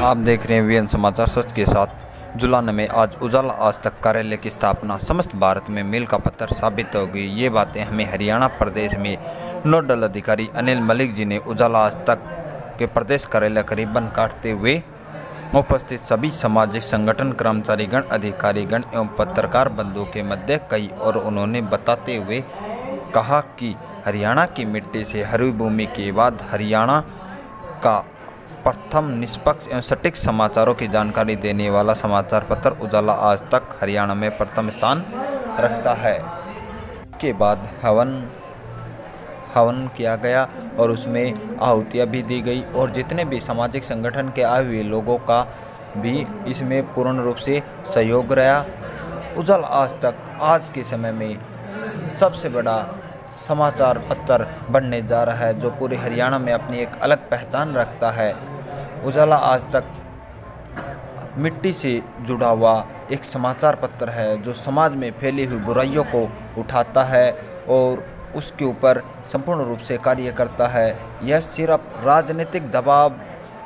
आप देख रहे हैं वीएन समाचार सच के साथ। जुलान में आज उजाला आज तक कार्यालय की स्थापना समस्त भारत में मील का पत्थर साबित हो गई। ये बातें हमें हरियाणा प्रदेश में नोडल अधिकारी अनिल मलिक जी ने उजाला आज तक के प्रदेश कार्यालय करीबन काटते हुए उपस्थित सभी सामाजिक संगठन, कर्मचारीगण, अधिकारीगण एवं पत्रकार बंधुओं के मध्य कही और उन्होंने बताते हुए कहा कि हरियाणा की मिट्टी से हरी भूमि के बाद हरियाणा का प्रथम निष्पक्ष एवं सटीक समाचारों की जानकारी देने वाला समाचार पत्र उजाला आज तक हरियाणा में प्रथम स्थान रखता है। के बाद हवन किया गया और उसमें आहुतियाँ भी दी गई और जितने भी सामाजिक संगठन के आए हुए लोगों का भी इसमें पूर्ण रूप से सहयोग रहा। उजाला आज तक आज के समय में सबसे बड़ा समाचार पत्र बनने जा रहा है जो पूरे हरियाणा में अपनी एक अलग पहचान रखता है। उजाला आज तक मिट्टी से जुड़ा हुआ एक समाचार पत्र है जो समाज में फैली हुई बुराइयों को उठाता है और उसके ऊपर संपूर्ण रूप से कार्य करता है। यह सिर्फ राजनीतिक दबाव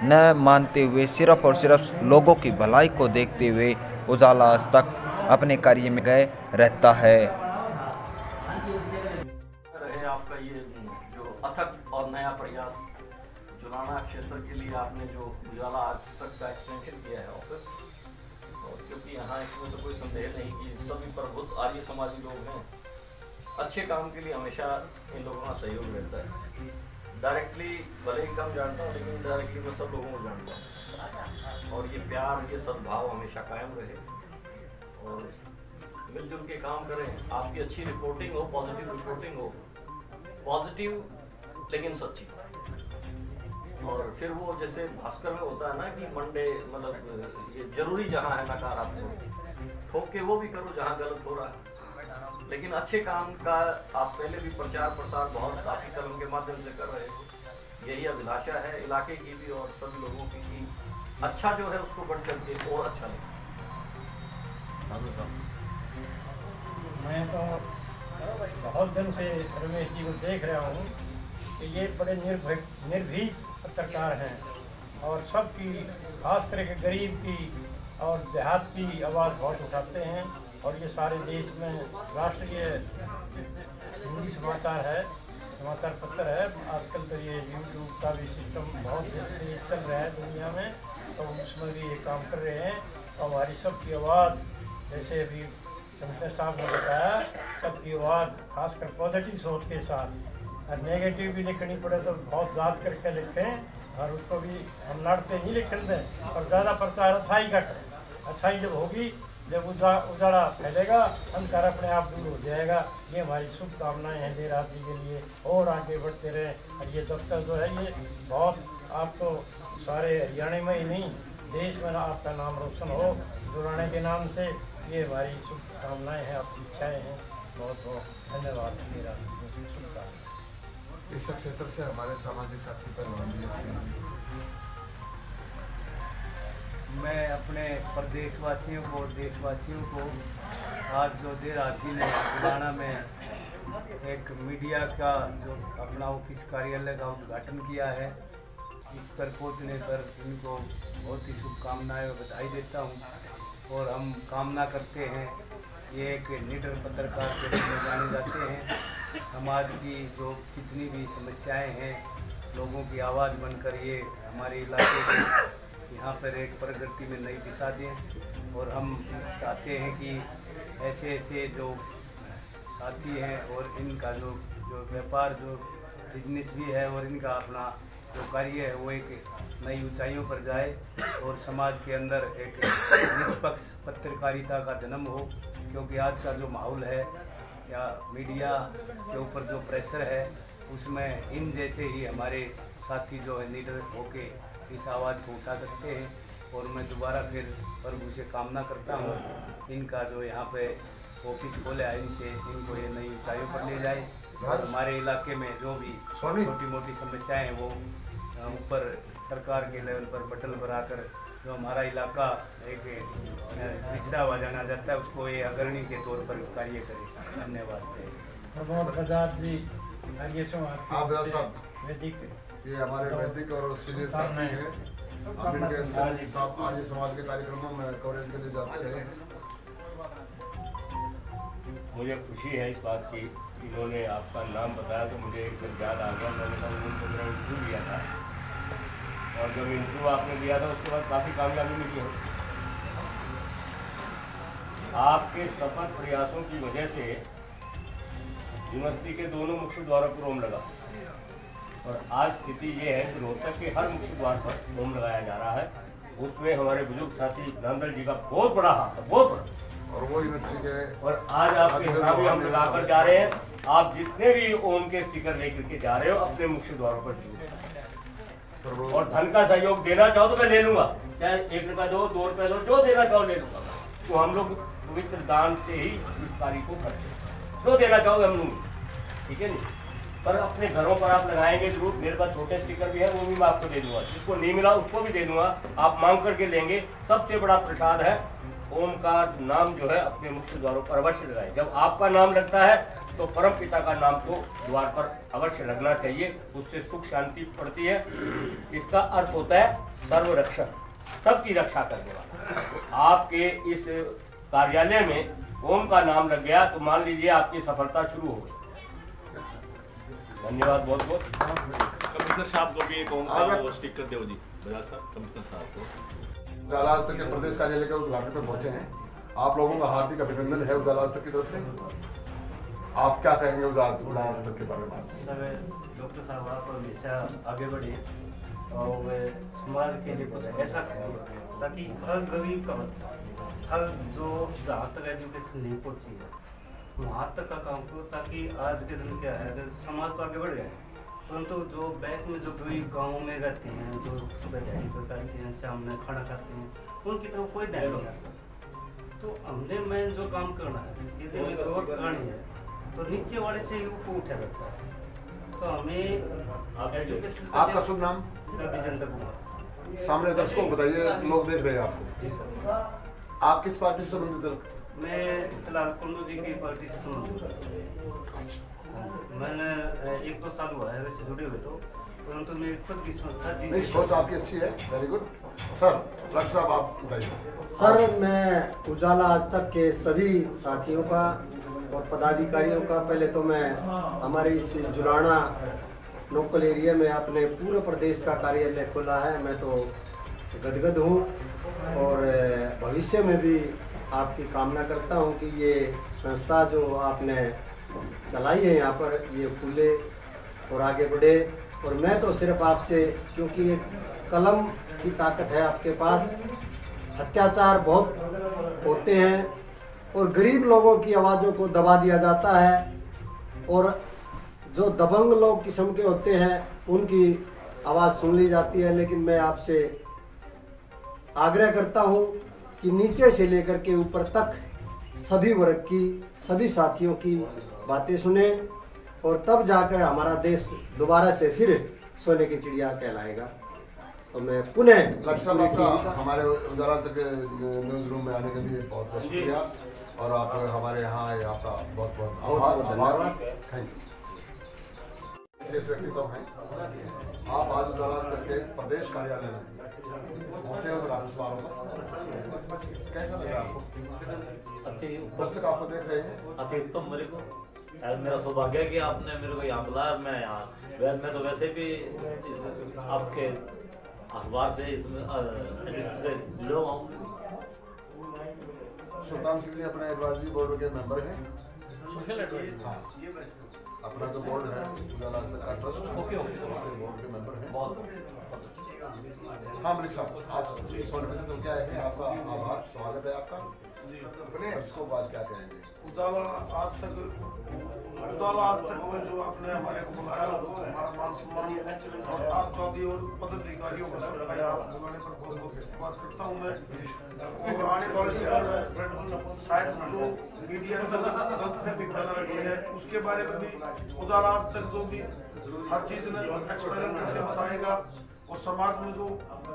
न मानते हुए सिर्फ और सिर्फ लोगों की भलाई को देखते हुए उजाला आज तक अपने कार्य में गए रहता है। आपका ये जो अथक और नया प्रयास जुलाना क्षेत्र के लिए आपने जो उजाला आज तक का एक्सटेंशन किया है ऑफिस, और क्योंकि यहाँ इसमें तो कोई संदेह नहीं कि सभी प्रबुद्ध आर्य समाजी लोग हैं, अच्छे काम के लिए हमेशा इन लोगों का सहयोग रहता है। डायरेक्टली भले ही कम जानता हूँ लेकिन डायरेक्टली मैं सब लोगों को जानता हूँ और ये प्यार, ये सद्भाव हमेशा कायम रहे और मिलजुल के काम करें। आपकी अच्छी रिपोर्टिंग हो, पॉजिटिव रिपोर्टिंग हो, पॉजिटिव लेकिन सच्ची। और फिर वो जैसे भास्कर में होता है ना कि मंडे मतलब ये जरूरी जहाँ है नकारात्मक ठोक के वो भी करो जहाँ गलत हो रहा है, लेकिन अच्छे काम का आप पहले भी प्रचार प्रसार बहुत आपकी कलम के माध्यम से कर रहे हो। यही अभिलाषा है इलाके की भी और सभी लोगों की कि अच्छा जो है उसको बढ़ चढ़ के और अच्छा नहीं। मैं तो बहुत दिन से रमेश जी को देख रहा हूँ कि ये बड़े निर्भीक पत्रकार हैं और सबकी, खास करके गरीब की और देहात की आवाज़ बहुत उठाते हैं। और ये सारे देश में राष्ट्रीय हिंदी समाचार है, समाचार पत्र है। आजकल तो ये यूट्यूब का भी सिस्टम बहुत तेज चल रहा है दुनिया में, तो उसमें भी ये काम कर रहे हैं। तो हमारी सबकी आवाज़, जैसे अभी कमिश्नर साहब ने बताया, सबकी आवाज़ खासकर पॉजिटिव सोच के साथ, और नेगेटिव भी लिखनी पड़े तो बहुत याद करके लिखें और उसको भी हम लड़ते नहीं लिखने दें और ज़्यादा प्रचार अच्छाई का करें। अच्छाई जब होगी, जब उजाला फैलेगा, अंधकार अपने आप दूर हो जाएगा। ये हमारी शुभकामनाएं हैं देर रात जी के लिए और आगे बढ़ते रहें। और ये दफ्तर जो है ये बहुत, आप तो सारे हरियाणा में ही नहीं देश में आपका नाम रोशन हो जुलाने के नाम से, ये हमारी शुभकामनाएं हैं, आपकी इच्छाएँ हैं। बहुत बहुत धन्यवाद। मेरा शुभकामनाएं। इस क्षेत्र से हमारे सामाजिक साथी पर मैं अपने प्रदेशवासियों को, देशवासियों को आज जो देर रात्रि ने जुलाना में एक मीडिया का जो अपना ऑफिस कार्यालय का उद्घाटन किया है, इस पर पहुंचने पर इनको बहुत ही शुभकामनाएं और बधाई देता हूं। और हम कामना करते हैं ये एक निडर पत्रकार के रूप में जाने जाते हैं। समाज की जो जितनी भी समस्याएं हैं, लोगों की आवाज़ बनकर ये हमारे इलाके के यहाँ पर एक प्रगति में नई दिशा दें। और हम चाहते हैं कि ऐसे ऐसे जो साथी हैं और इनका जो व्यापार, जो बिजनेस भी है और इनका अपना जो कार्य है वो एक नई ऊंचाइयों पर जाए और समाज के अंदर एक निष्पक्ष पत्रकारिता का जन्म हो। क्योंकि आज का जो माहौल है या मीडिया के ऊपर जो प्रेशर है, उसमें इन जैसे ही हमारे साथी जो है निडर होके इस आवाज़ को उठा सकते हैं। और मैं दोबारा फिर प्रभु से कामना करता हूँ इनका जो यहाँ पे ऑफिस खोले है, इनसे इनको ये नई ऊंचाइयों पर ले जाए और हमारे इलाके में जो भी छोटी मोटी समस्याएं हैं वो ऊपर सरकार के लेवल पर बटन पर आकर जो हमारा इलाका एक पिछड़ा हुआ जाना जाता है उसको ये अग्रणी के तौर पर कार्य करे। धन्यवाद। ये हमारे वैदिक और सीनियर साथी हैं। आप इनके आज समाज के कार्यक्रमों में कवरेज के लिए जाते रहे। मुझे खुशी है इस बात की, इन्होंने आपका नाम बताया तो मुझे एकदम याद आ गया। मैंने कहा उनको मेरा इंटरव्यू लिया था और जब इंटरव्यू आपने लिया था उसके बाद काफ़ी कामयाबी मिली है। आपके सफल प्रयासों की वजह से यूनिवर्सिटी के दोनों मुख्य द्वारों पर ओम लगा और आज स्थिति ये है कि रोहतक के हर मुख्य द्वार पर ओम लगाया जा रहा है। उसमें हमारे बुजुर्ग साथी नंदल जी का बहुत बड़ा हाथ है, बहुत बड़ा। और वो यूनिवर्सिटी के और आज आपके यहाँ भी हम लगाकर जा रहे हैं। आप जितने भी ओम के स्टिकर लेकर के जा रहे हो अपने मुख्य द्वारों पर जुड़ो और धन का सहयोग देना चाहो तो मैं ले लूंगा, चाहे 1 रुपया दो, 2 रुपये दो, जो देना चाहो ले लूंगा। तो हम लोग पवित्र दान से ही इस कार्य को करते हैं, जो देना चाहो हम लूँगी, ठीक है नहीं। पर अपने घरों पर आप लगाएंगे जरूर। मेरे पास छोटे स्टिकर भी है, वो भी मैं आपको दे दूंगा। जिसको नहीं मिला उसको भी दे दूंगा, आप मांग करके लेंगे। सबसे बड़ा प्रसाद है ओम का नाम जो है अपने मुख्य द्वारों पर अवश्य लगाए। जब आपका नाम लगता है तो परम पिता का नाम तो द्वार पर अवश्य लगना चाहिए, उससे सुख शांति पड़ती है। इसका अर्थ होता है सर्व रक्षक, सबकी रक्षा करने वाला। आपके इस कार्यालय में ओम का नाम लग गया तो मान लीजिए आपकी सफलता शुरू हो गई। धन्यवाद बहुत बहुत। कमिश्नर साहब को भी एक ओम का वो स्टिकर दो जी, बजाज साहब कमिश्नर साहब को। उजाला आज तक के प्रदेश कार्यालय के उद्घाटन पे पहुंचे हैं। आप लोगों का हार्दिक अभिनंदन है उजाला आज तक की तरफ से। आप क्या कहेंगे उजाला आज तक के बारे में? सर, डॉक्टर साहब आप हमेशा आगे बढ़े और समाज के लिए कुछ ऐसा करें ताकि हर गरीब का बच्चा, हर जो जहाँ तक एजुकेशन नहीं पहुँची है वहाँ तक का काम करो, ताकि आज के दिन क्या है अगर समाज तो आगे बढ़ गया है परंतु जो बैंक में जो गरीब गाँव में रहते हैं, जो सुबह दिहाड़ी पर करते हैं, शाम में खाना खाते हैं, उनकी तरफ कोई ध्यान नहीं आता। तो हमने मैं जो काम करना है यदि ग्रोथ करनी है तो नीचे वाले से ही ऊपर उठा करता है। तो हमें एजुकेशन। आपका शुभ नाम? विजेंद्र कुमार। सामने दर्शकों को बताइए, लोग देख रहे हैं आपको। जी सर। आप किस पार्टी से संबंधित हैं? मैं फिलहाल कुंडू जी की पार्टी से संबंधित। मैंने 1-2 साल हुआ है वैसे जुड़े हुए, तो परंतु मेरी खुद की संस्था जी। नहीं, सोच आपकी अच्छी है, वेरी गुड। सर डॉक्टर साहब आप बताइए। सर, मैं उजाला आज तक के सभी साथियों का और पदाधिकारियों का, पहले तो मैं हमारे इस जुलाना लोकल एरिया में अपने पूरे प्रदेश का कार्यालय खोला है, मैं तो गदगद हूँ और भविष्य में भी आपकी कामना करता हूँ कि ये संस्था जो आपने चलाई है यहाँ पर ये फूले और आगे बढ़े। और मैं तो सिर्फ आपसे, क्योंकि एक कलम की ताकत है आपके पास, अत्याचार बहुत होते हैं और गरीब लोगों की आवाज़ों को दबा दिया जाता है और जो दबंग लोग किस्म के होते हैं उनकी आवाज़ सुन ली जाती है। लेकिन मैं आपसे आग्रह करता हूँ कि नीचे से लेकर के ऊपर तक सभी वर्ग की, सभी साथियों की बातें सुने और तब जाकर हमारा देश दोबारा से फिर सोने की चिड़िया कहलाएगा। तो मैं पुनः डॉक्टर साहब आपका हमारे उजाला तक न्यूज़ रूम में आने के लिए बहुत बहुत शुक्रिया और आप हमारे यहाँ आए, आपका बहुत बहुत धन्यवाद। Thank you. विशेष व्यक्तित्व हैं आप, आज उजाला तक के प्रदेश कार्यालय में पहुँचे उद्घाटन समारोह पर, कैसा लगा आपको? दर्शक आपको देख रहे हैं। अति उत्तम। मेरे को मेरा सौभाग्य है कि आपने मेरे को यहाँ बुलाया। मैं यहाँ मैं तो वैसे भी इस आपके अखबार से, इसमें एडिटर से जुड़ा हुआ हूँ। सुल्तान सिंह जी अपने एडवाइजरी बोर्ड के मेंबर हैं। हाँ, अपना जो बोर्ड है उजाला का ट्रस्ट, उसके बोर्ड के मेंबर हैं। हाँ मलिक साहब, आप सोने में तो क्या है, आपका आभार, स्वागत है आपका। इसको बात क्या कहेंगे? उजाला आज तक में जो आपने हमारे को बुलाया, हमारा मान सम्मान और आपका भी और पदाधिकारियों को सबका यहाँ बुलाने पर बहुत बहुत धन्यवाद करता हूँ मैं। और आने वाले समय में शायद जो मीडिया में गलतफहमी फैला रही है उसके बारे में भी उजाला आज तक जो भी हर चीज़ ने एक्सपेरिमेंट करके बताएगा और समाज में जो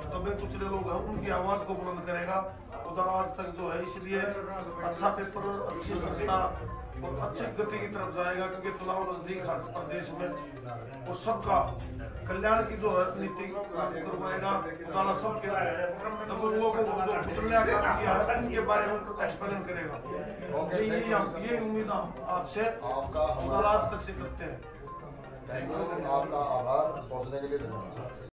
दबे कुचले लोग हैं उनकी आवाज़ को बुलंद करेगा। उजाला आज तक जो है इसलिए अच्छा पेपर, अच्छी संस्था और अच्छी गति की तरफ जाएगा, क्योंकि चुनाव नजदीक है प्रदेश में और सबका कल्याण की जो है नीति करवाएगा। उजाला सबके लोगों को जो कुचलने का काम किया है उनके बारे में एक्सप्लेन करेगा। यही उम्मीद हम आपसे उजाला आज तक से करते हैं। आपका आभार, पहुंचने के लिए धन्यवाद।